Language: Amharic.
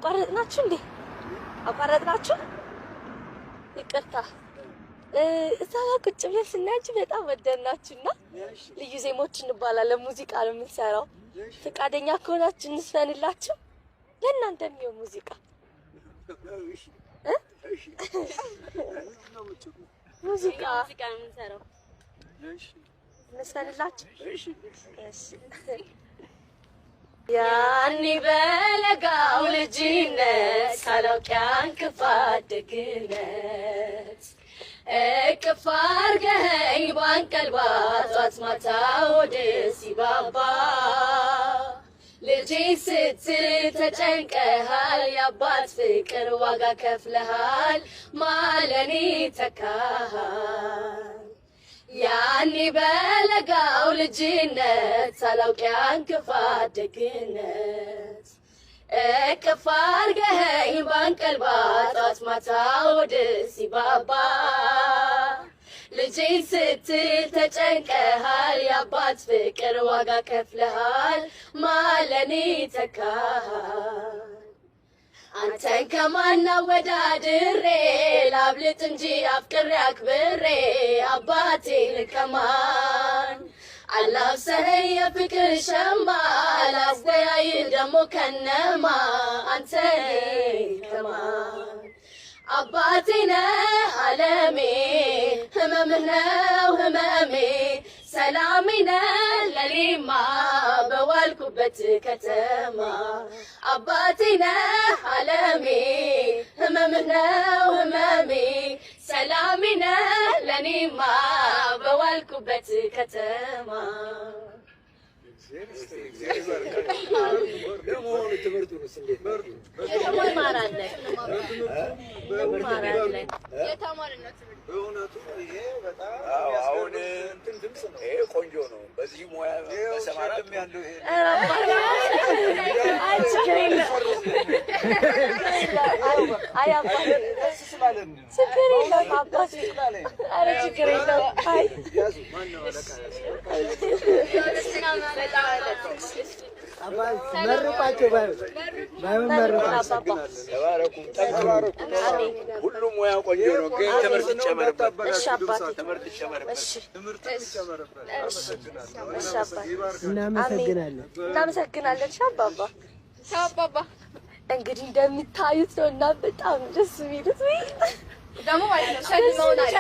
አቋረጥናችሁ እንዴ? አቋረጥናችሁ? ይቅርታ። እዛ ጋር ቁጭ ብለን ስናያችሁ በጣም ወደድናችሁና ልዩ ዜሞች እንባላለን። ሙዚቃ ነው የምንሰራው። ፈቃደኛ ከሆናችሁ እንስፈንላችሁ ለእናንተ የሚሆን ሙዚቃ ሙዚቃ ነው የምንሰራው። እንስፈንላችሁ። እሺ ያኔ በለጋው ልጅነት ሳላውቅ ያን ክፋት ደግነት እቅፍ አድርገኸኝ ባንቀልባ ጧት ማታ ወደ ሲባባ ልጄ ስትል ተጨንቀሃል የአባት ፍቅር ዋጋ ከፍለሃል ማለኔ ተካሃል ያኔ በለጋው ልጅነት ሳላውቅ ያን ክፋት ደግነት እቅፍ አድርገኸኝ ባንቀልባ ጧት ማታ ወደ ሲባባ ልጄ ስትል ተጨንቀሃል የአባት ፍቅር ዋጋ ከፍለሃል ማለኔ ተካሃል አንተን ከማን አወዳድሬ ላብልጥ እንጂ አፍቅሬ አክብሬ አባቴን ከማን አላብሰኸኝ የፍቅር ሸማ ላስተያይ ደሞ ከነማ አንተን ከማን አባቴ ነህ ዓለሜ ህመምህ ነው ህመሜ ሰላሜ ነህ ለኔማ በዋልኩበት ከተማ አባቴ ነህ ዓለሜ ህመምህ ነው ህመሜ ሰላሜ ነህ ለኔማ በዋልኩበት ከተማ ቆንጆ ነው። በዚህ ሙያ በሰማራት ያለው መርቋቸው ሁሉም ሙያ ቆንጆ ነው፣ ግን ትምህርት ይጨመርበት። እናመሰግናለን። ሻባባ እንግዲህ እንደምታዩት ነው እና በጣም ደስ የሚሉት ደግሞ ማለት ነው ሸልመውናል።